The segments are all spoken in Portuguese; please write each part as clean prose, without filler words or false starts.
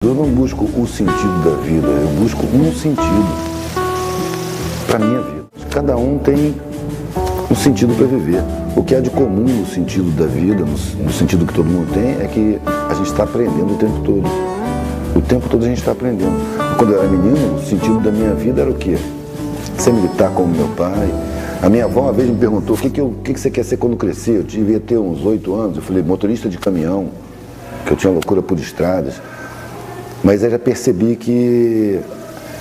Eu não busco o sentido da vida, eu busco um sentido para a minha vida. Cada um tem um sentido para viver. O que há de comum no sentido da vida, no sentido que todo mundo tem, é que a gente está aprendendo o tempo todo. O tempo todo a gente está aprendendo. Quando eu era menino, o sentido da minha vida era o quê? Ser militar como meu pai. A minha avó uma vez me perguntou, o que você quer ser quando crescer? Eu devia ter uns 8 anos. Eu falei, motorista de caminhão, que eu tinha loucura por estradas. Mas eu já percebi que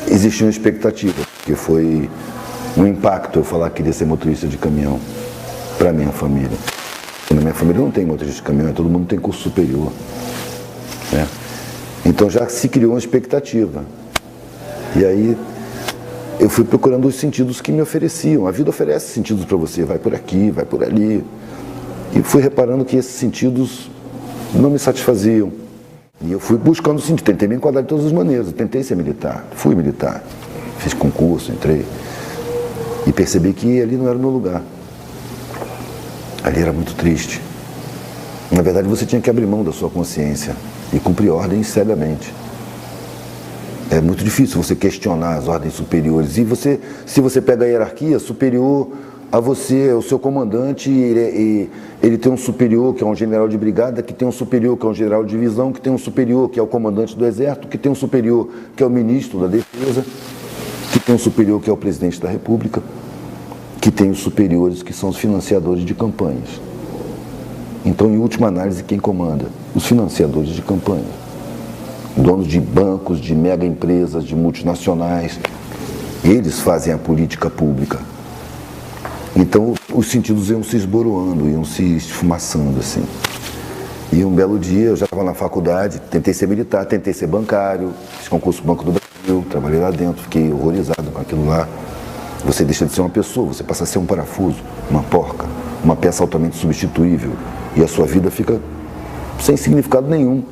existia uma expectativa, que foi um impacto eu falar que queria ser motorista de caminhão para minha família. Na minha família não tem motorista de caminhão, todo mundo tem curso superior, né? Então já se criou uma expectativa. E aí eu fui procurando os sentidos que me ofereciam. A vida oferece sentidos para você, vai por aqui, vai por ali. E fui reparando que esses sentidos não me satisfaziam. E eu fui buscando sentido, tentei me enquadrar de todas as maneiras. Eu tentei ser militar, fui militar, fiz concurso, entrei. E percebi que ali não era o meu lugar. Ali era muito triste. Na verdade, você tinha que abrir mão da sua consciência e cumprir ordens cegamente. É muito difícil você questionar as ordens superiores. E você, se você pega a hierarquia, superior a você, o seu comandante, ele tem um superior que é um general de brigada, que tem um superior que é um general de divisão, que tem um superior que é o comandante do exército, que tem um superior que é o ministro da defesa, que tem um superior que é o presidente da república, que tem os superiores que são os financiadores de campanhas. Então, em última análise, quem comanda? Os financiadores de campanha. Donos de bancos, de mega empresas, de multinacionais. Eles fazem a política pública. Então, os sentidos iam se esboroando, iam se esfumaçando, assim. E um belo dia, eu já estava na faculdade, tentei ser militar, tentei ser bancário, fiz concurso Banco do Brasil, trabalhei lá dentro, fiquei horrorizado com aquilo lá. Você deixa de ser uma pessoa, você passa a ser um parafuso, uma porca, uma peça altamente substituível. E a sua vida fica sem significado nenhum,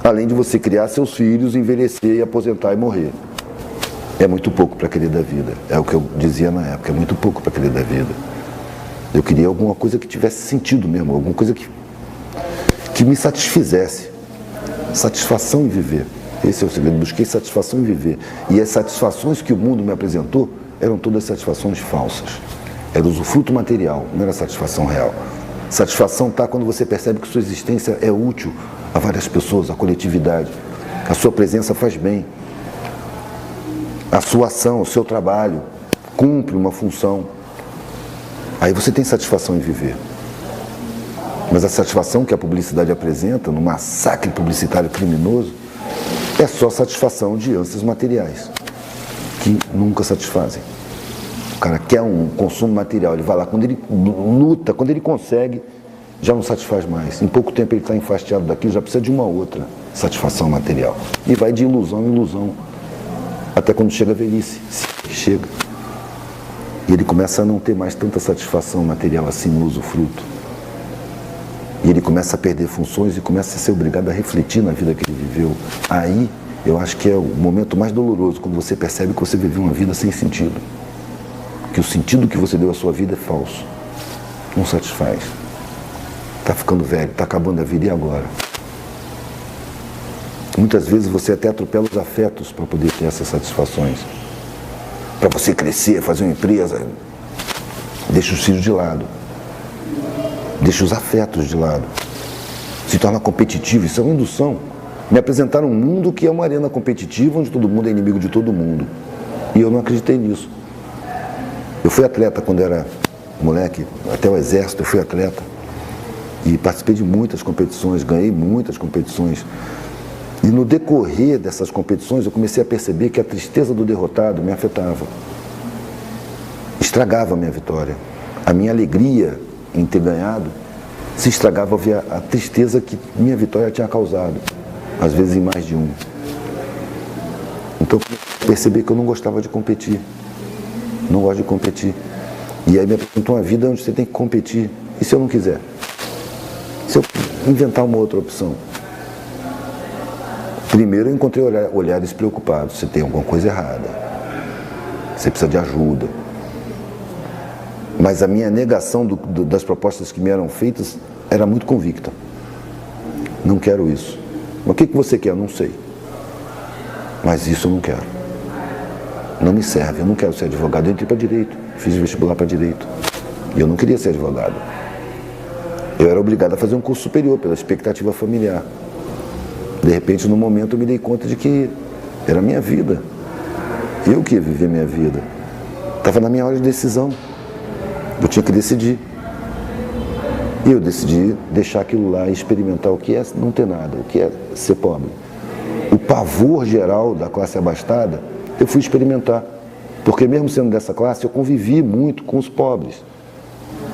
além de você criar seus filhos, envelhecer, aposentar e morrer. É muito pouco para querer da vida. É o que eu dizia na época, é muito pouco para querer da vida. Eu queria alguma coisa que tivesse sentido mesmo, alguma coisa que me satisfizesse. Satisfação em viver. Esse é o segredo, busquei satisfação em viver. E as satisfações que o mundo me apresentou eram todas satisfações falsas. Era usufruto material, não era satisfação real. Satisfação está quando você percebe que sua existência é útil a várias pessoas, à coletividade. A sua presença faz bem. A sua ação, o seu trabalho, cumpre uma função. Aí você tem satisfação em viver. Mas a satisfação que a publicidade apresenta, no massacre publicitário criminoso, é só satisfação de ânsias materiais, que nunca satisfazem. O cara quer um consumo material, ele vai lá, quando ele luta, quando ele consegue, já não satisfaz mais. Em pouco tempo ele está enfastiado daquilo, já precisa de uma outra satisfação material. E vai de ilusão em ilusão. Até quando chega a velhice, chega. E ele começa a não ter mais tanta satisfação material assim no usufruto. E ele começa a perder funções e começa a ser obrigado a refletir na vida que ele viveu. Aí, eu acho que é o momento mais doloroso, quando você percebe que você viveu uma vida sem sentido. Que o sentido que você deu à sua vida é falso. Não satisfaz. Está ficando velho, está acabando a vida, e agora? Muitas vezes você até atropela os afetos para poder ter essas satisfações. Para você crescer, fazer uma empresa, deixa os filhos de lado. Deixa os afetos de lado. Se torna competitivo, isso é uma indução. Me apresentaram um mundo que é uma arena competitiva, onde todo mundo é inimigo de todo mundo. E eu não acreditei nisso. Eu fui atleta quando era moleque, até o exército eu fui atleta. E participei de muitas competições, ganhei muitas competições. E no decorrer dessas competições eu comecei a perceber que a tristeza do derrotado me afetava. Estragava a minha vitória. A minha alegria em ter ganhado se estragava ao ver a tristeza que minha vitória tinha causado. Às vezes em mais de um. Então eu percebi que eu não gostava de competir. Não gosto de competir. E aí me apresentou uma vida onde você tem que competir. E se eu não quiser? Se eu inventar uma outra opção? Primeiro eu encontrei olhares preocupados. Você tem alguma coisa errada. Você precisa de ajuda. Mas a minha negação das propostas que me eram feitas era muito convicta. Não quero isso. Mas o que você quer? Eu não sei. Mas isso eu não quero. Não me serve, eu não quero ser advogado. Eu entrei para direito, fiz vestibular para direito. E eu não queria ser advogado. Eu era obrigado a fazer um curso superior pela expectativa familiar. De repente, no momento, eu me dei conta de que era a minha vida. Eu que ia viver minha vida. Estava na minha hora de decisão. Eu tinha que decidir. E eu decidi deixar aquilo lá e experimentar o que é não ter nada, o que é ser pobre. O pavor geral da classe abastada, eu fui experimentar. Porque mesmo sendo dessa classe, eu convivi muito com os pobres.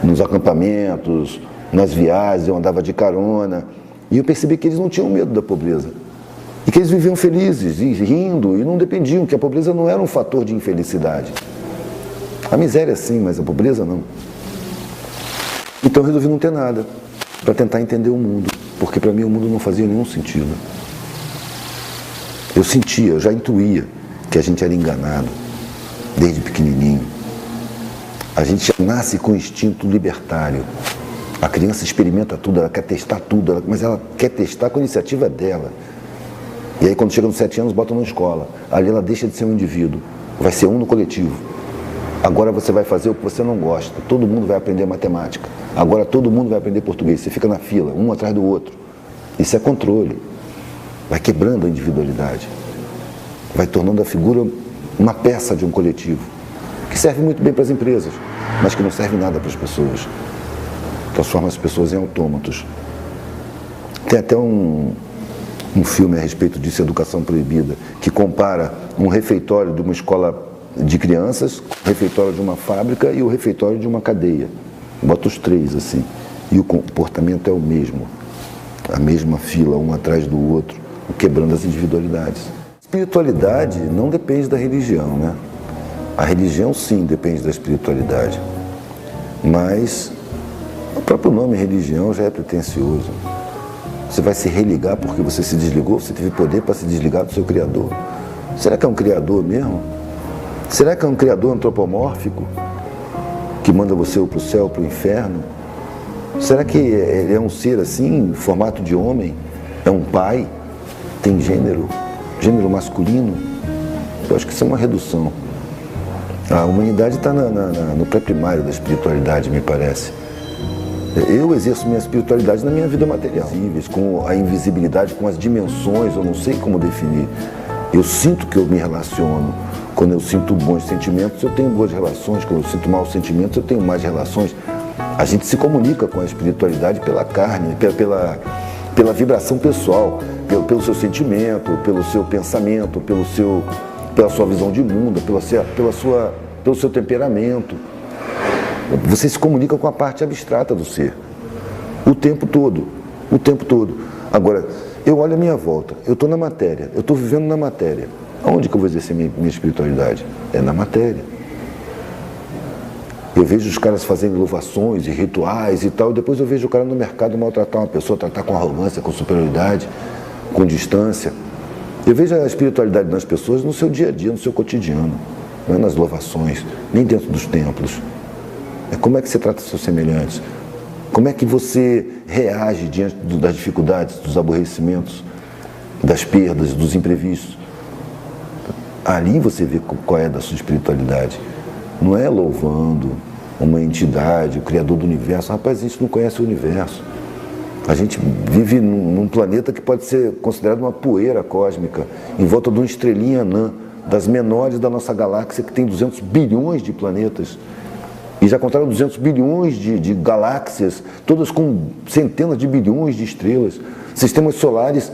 Nos acampamentos, nas viagens, eu andava de carona. E eu percebi que eles não tinham medo da pobreza. E que eles viviam felizes, e rindo, e não dependiam, que a pobreza não era um fator de infelicidade. A miséria sim, mas a pobreza não. Então eu resolvi não ter nada, para tentar entender o mundo. Porque para mim o mundo não fazia nenhum sentido. Eu sentia, eu já intuía que a gente era enganado, desde pequenininho. A gente já nasce com instinto libertário. A criança experimenta tudo, ela quer testar tudo, mas ela quer testar com a iniciativa dela. E aí quando chega nos 7 anos, bota na escola. Ali ela deixa de ser um indivíduo, vai ser um no coletivo. Agora você vai fazer o que você não gosta. Todo mundo vai aprender matemática. Agora todo mundo vai aprender português. Você fica na fila, um atrás do outro. Isso é controle. Vai quebrando a individualidade. Vai tornando a figura uma peça de um coletivo. Que serve muito bem para as empresas, mas que não serve nada para as pessoas. Transforma as pessoas em autômatos. Tem até um filme a respeito disso, Educação Proibida, que compara um refeitório de uma escola de crianças, o refeitório de uma fábrica e o refeitório de uma cadeia. Bota os três assim. E o comportamento é o mesmo. A mesma fila, um atrás do outro, quebrando as individualidades. Espiritualidade não depende da religião, né? A religião sim depende da espiritualidade. Mas o próprio nome religião já é pretensioso. Você vai se religar porque você se desligou, você teve poder para se desligar do seu Criador. Será que é um Criador mesmo? Será que é um Criador antropomórfico que manda você ou para o céu ou para o inferno? Será que ele é um ser assim, em formato de homem? É um pai? Tem gênero masculino? Eu acho que isso é uma redução. A humanidade está no pré-primário da espiritualidade, me parece. Eu exerço minha espiritualidade na minha vida material, com a invisibilidade, com as dimensões, eu não sei como definir. Eu sinto que eu me relaciono. Quando eu sinto bons sentimentos, eu tenho boas relações. Quando eu sinto maus sentimentos, eu tenho más relações. A gente se comunica com a espiritualidade pela carne, pela vibração pessoal, pelo seu sentimento, pelo seu pensamento, pela sua visão de mundo, pelo seu temperamento. Você se comunica com a parte abstrata do ser. O tempo todo. Agora, eu olho a minha volta, eu estou na matéria, eu estou vivendo na matéria. Aonde que eu vou exercer minha espiritualidade? É na matéria. Eu vejo os caras fazendo louvações e rituais e tal, e depois eu vejo o cara no mercado maltratar uma pessoa, tratar com arrogância, com superioridade, com distância. Eu vejo a espiritualidade das pessoas no seu dia a dia, no seu cotidiano, não é nas louvações, nem dentro dos templos. É como é que você trata seus semelhantes? Como é que você reage diante das dificuldades, dos aborrecimentos, das perdas, dos imprevistos? Ali você vê qual é da sua espiritualidade. Não é louvando uma entidade, o Criador do Universo. Rapaz, a gente não conhece o Universo. A gente vive num planeta que pode ser considerado uma poeira cósmica, em volta de uma estrelinha anã, das menores da nossa galáxia, que tem 200 bilhões de planetas. E já contaram 200 bilhões de galáxias, todas com centenas de bilhões de estrelas. Sistemas solares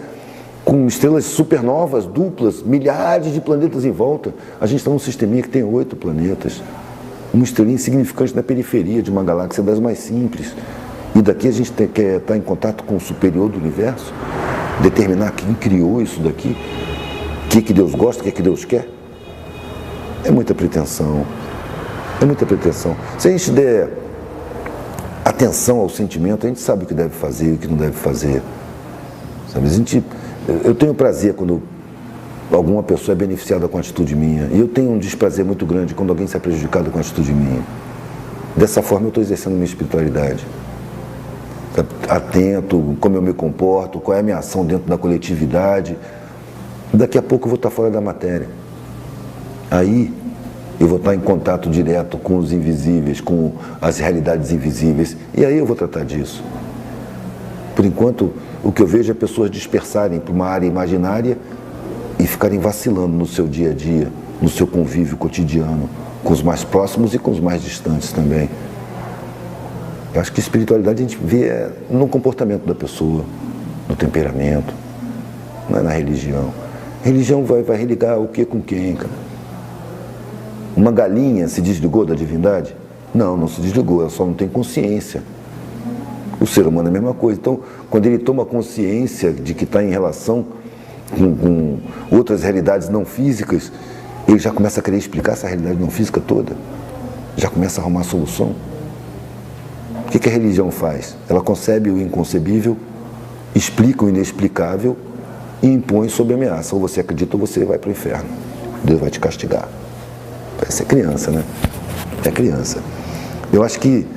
com estrelas supernovas, duplas, milhares de planetas em volta. A gente está num sisteminha que tem 8 planetas. Uma estrelinha insignificante na periferia de uma galáxia das mais simples. E daqui a gente quer estar em contato com o superior do universo, determinar quem criou isso daqui, o que Deus gosta, o que Deus quer. É muita pretensão. É muita pretensão. Se a gente der atenção ao sentimento, a gente sabe o que deve fazer e o que não deve fazer. Sabe? Eu tenho prazer quando alguma pessoa é beneficiada com a atitude minha. E eu tenho um desprazer muito grande quando alguém se é prejudicado com a atitude minha. Dessa forma eu estou exercendo minha espiritualidade. Atento, como eu me comporto, qual é a minha ação dentro da coletividade. Daqui a pouco eu vou estar fora da matéria. Aí eu vou estar em contato direto com os invisíveis, com as realidades invisíveis, e aí eu vou tratar disso. Por enquanto, o que eu vejo é pessoas dispersarem para uma área imaginária e ficarem vacilando no seu dia a dia, no seu convívio cotidiano, com os mais próximos e com os mais distantes também. Eu acho que espiritualidade a gente vê no comportamento da pessoa, no temperamento, não é na religião. Religião vai religar o que com quem, cara? Uma galinha se desligou da divindade? Não, não se desligou, ela só não tem consciência. O ser humano é a mesma coisa. Então, quando ele toma consciência de que está em relação com outras realidades não físicas, ele já começa a querer explicar essa realidade não física toda. Já começa a arrumar solução. O que a religião faz? Ela concebe o inconcebível, explica o inexplicável e impõe sob ameaça. Ou você acredita ou você vai para o inferno. Deus vai te castigar. Essa é criança, né? É criança. Eu acho que,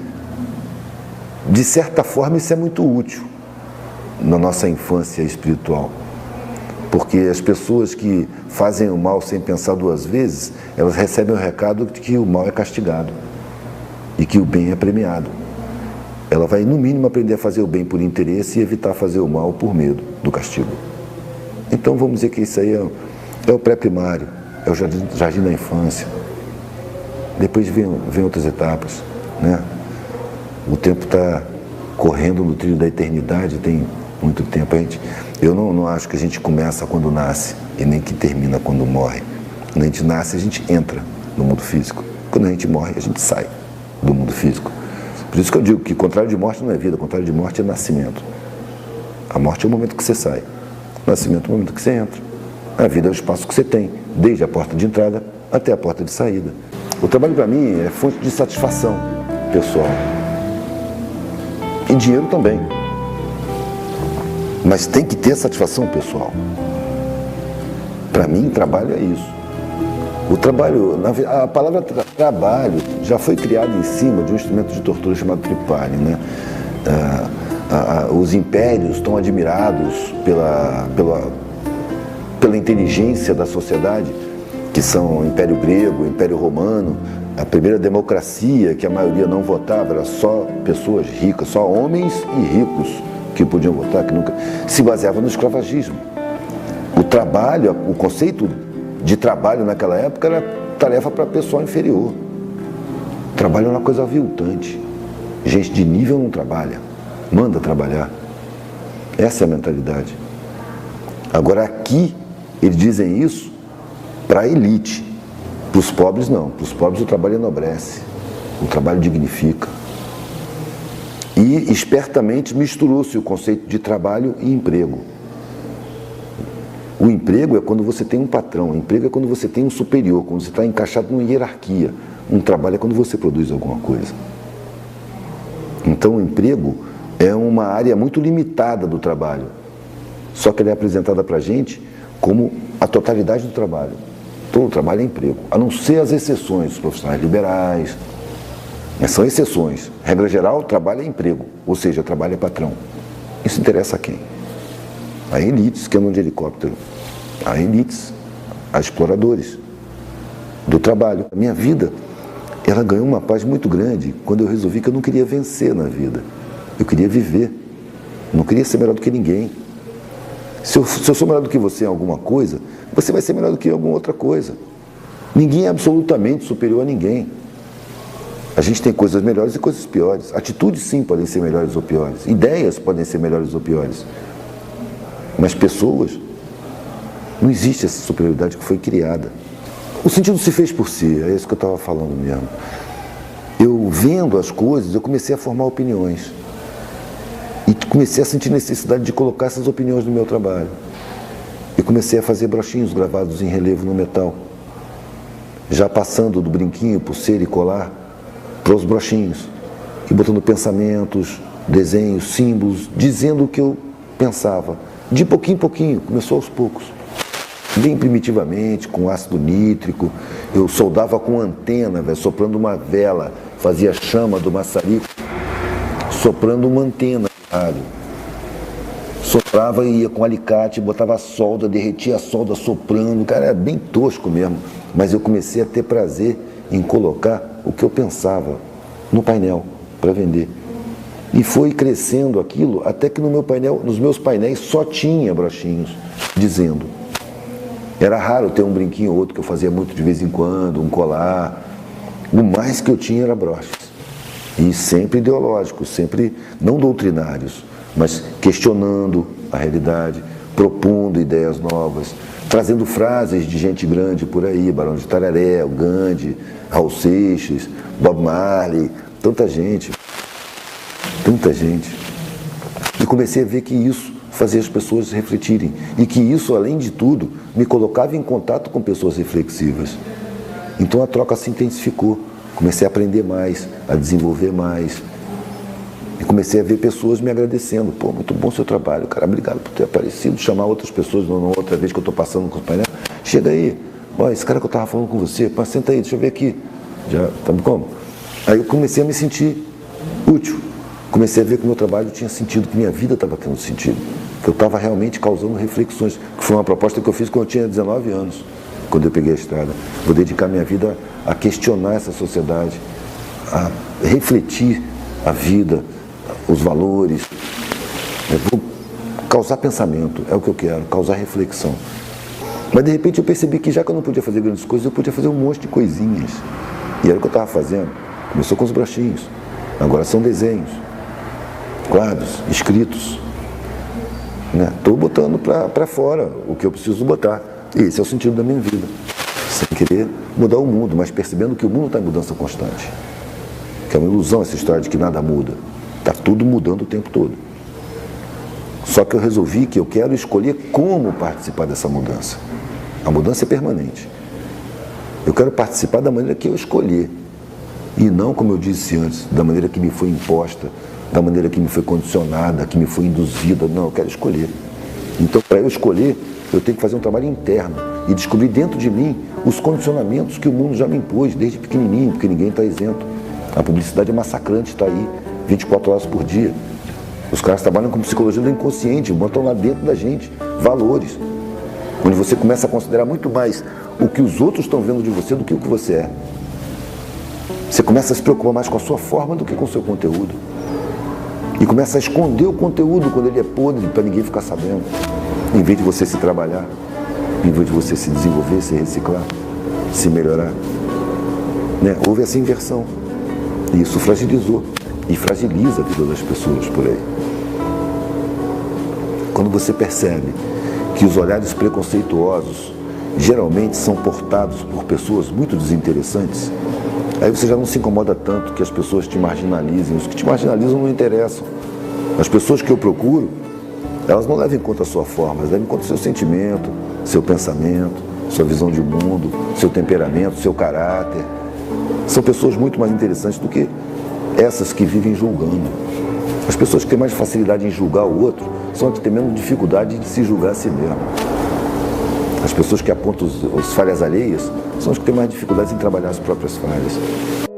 de certa forma, isso é muito útil na nossa infância espiritual. Porque as pessoas que fazem o mal sem pensar duas vezes, elas recebem o recado de que o mal é castigado e que o bem é premiado. Ela vai, no mínimo, aprender a fazer o bem por interesse e evitar fazer o mal por medo do castigo. Então, vamos dizer que isso aí é o pré-primário, é o jardim da infância. Depois vem outras etapas, né? O tempo está correndo no trilho da eternidade, tem muito tempo. Eu não acho que a gente começa quando nasce e nem que termina quando morre. Quando a gente nasce, a gente entra no mundo físico. Quando a gente morre, a gente sai do mundo físico. Por isso que eu digo que contrário de morte não é vida, contrário de morte é nascimento. A morte é o momento que você sai, o nascimento é o momento que você entra. A vida é o espaço que você tem, desde a porta de entrada até a porta de saída. O trabalho para mim é fonte de satisfação pessoal. E dinheiro também. Mas tem que ter satisfação pessoal. Para mim, trabalho é isso. O trabalho, a palavra trabalho já foi criada em cima de um instrumento de tortura chamado tripalho, né? Os impérios estão admirados pela inteligência da sociedade, que são o Império Grego, o Império Romano. A primeira democracia, que a maioria não votava, era só pessoas ricas, só homens e ricos que podiam votar, que nunca se baseava no escravagismo. O trabalho, o conceito de trabalho naquela época era tarefa para pessoal inferior. Trabalho é uma coisa aviltante. Gente de nível não trabalha, manda trabalhar. Essa é a mentalidade. Agora aqui, eles dizem isso para a elite. Para os pobres não, para os pobres o trabalho enobrece, o trabalho dignifica. E espertamente misturou-se o conceito de trabalho e emprego. O emprego é quando você tem um patrão, o emprego é quando você tem um superior, quando você está encaixado numa hierarquia. Um trabalho é quando você produz alguma coisa. Então o emprego é uma área muito limitada do trabalho, só que ele é apresentada para a gente como a totalidade do trabalho. Todo trabalho é emprego, a não ser as exceções, os profissionais liberais, mas são exceções. Regra geral, trabalho é emprego, ou seja, trabalho é patrão. Isso interessa a quem? A elites que andam de helicóptero, a elites, a exploradores do trabalho. A minha vida, ela ganhou uma paz muito grande quando eu resolvi que eu não queria vencer na vida, eu queria viver, não queria ser melhor do que ninguém. Se eu sou melhor do que você em alguma coisa, você vai ser melhor do que em alguma outra coisa. Ninguém é absolutamente superior a ninguém. A gente tem coisas melhores e coisas piores. Atitudes sim podem ser melhores ou piores. Ideias podem ser melhores ou piores. Mas pessoas, não existe essa superioridade que foi criada. O sentido se fez por si, é isso que eu estava falando mesmo. Eu vendo as coisas, eu comecei a formar opiniões. E comecei a sentir necessidade de colocar essas opiniões no meu trabalho. E comecei a fazer brochinhos gravados em relevo no metal. Já passando do brinquinho, pulseira e colar, para os brochinhos. E botando pensamentos, desenhos, símbolos, dizendo o que eu pensava. De pouquinho em pouquinho, começou aos poucos. Bem primitivamente, com ácido nítrico. Eu soldava com antena, soprando uma vela. Fazia chama do maçarico, soprando uma antena de rádio. soprava e ia com alicate, botava a solda, derretia a solda soprando, cara, era bem tosco mesmo. Mas eu comecei a ter prazer em colocar o que eu pensava no painel para vender. E foi crescendo aquilo até que no meu painel, nos meus painéis só tinha brochinhos dizendo. Era raro ter um brinquinho ou outro que eu fazia muito de vez em quando, um colar. O mais que eu tinha era broches. E sempre ideológicos, sempre não doutrinários, mas questionando a realidade, propondo ideias novas, trazendo frases de gente grande por aí, Barão de Tararé, o Gandhi, Raul Seixas, Bob Marley, tanta gente. E comecei a ver que isso fazia as pessoas refletirem e que isso, além de tudo, me colocava em contato com pessoas reflexivas. Então a troca se intensificou, comecei a aprender mais, a desenvolver mais e comecei a ver pessoas me agradecendo. Pô, muito bom o seu trabalho, cara, obrigado por ter aparecido, chamar outras pessoas, não outra vez que eu estou passando com o painel, chega aí, ó, esse cara que eu estava falando com você, pô, senta aí, deixa eu ver aqui, já, tá como? Aí eu comecei a me sentir útil. Comecei a ver que o meu trabalho tinha sentido, que minha vida estava tendo sentido, que eu estava realmente causando reflexões, que foi uma proposta que eu fiz quando eu tinha 19 anos, quando eu peguei a estrada. Vou dedicar minha vida a questionar essa sociedade, a refletir a vida, os valores. Eu vou causar pensamento, é o que eu quero, causar reflexão. Mas de repente eu percebi que já que eu não podia fazer grandes coisas, eu podia fazer um monte de coisinhas. E era o que eu estava fazendo. Começou com os brochinhos, agora são desenhos, quadros, escritos. Estou botando para fora o que eu preciso botar. E esse é o sentido da minha vida. Sem querer mudar o mundo, mas percebendo que o mundo está em mudança constante. Que é uma ilusão essa história de que nada muda. Está tudo mudando o tempo todo. Só que eu resolvi que eu quero escolher como participar dessa mudança. A mudança é permanente. Eu quero participar da maneira que eu escolher. E não, como eu disse antes, da maneira que me foi imposta, da maneira que me foi condicionada, que me foi induzida. Não, eu quero escolher. Então, para eu escolher, eu tenho que fazer um trabalho interno e descobrir dentro de mim os condicionamentos que o mundo já me impôs desde pequenininho, porque ninguém está isento. A publicidade é massacrante, está aí 24 horas por dia. Os caras trabalham com psicologia do inconsciente, botam lá dentro da gente valores, onde você começa a considerar muito mais o que os outros estão vendo de você do que o que você é. Você começa a se preocupar mais com a sua forma do que com o seu conteúdo. E começa a esconder o conteúdo quando ele é podre, para ninguém ficar sabendo. Em vez de você se trabalhar, em vez de você se desenvolver, se reciclar, se melhorar. Houve essa inversão. E isso fragilizou. E fragiliza a vida das pessoas por aí. Quando você percebe que os olhares preconceituosos geralmente são portados por pessoas muito desinteressantes, aí você já não se incomoda tanto que as pessoas te marginalizem. Os que te marginalizam não interessam. As pessoas que eu procuro, elas não levam em conta a sua forma, elas levam em conta o seu sentimento, seu pensamento, sua visão de mundo, seu temperamento, seu caráter. São pessoas muito mais interessantes do que essas que vivem julgando. As pessoas que têm mais facilidade em julgar o outro são as que têm menos dificuldade de se julgar a si mesmo. As pessoas que apontam as falhas alheias são as que têm mais dificuldade em trabalhar as próprias falhas.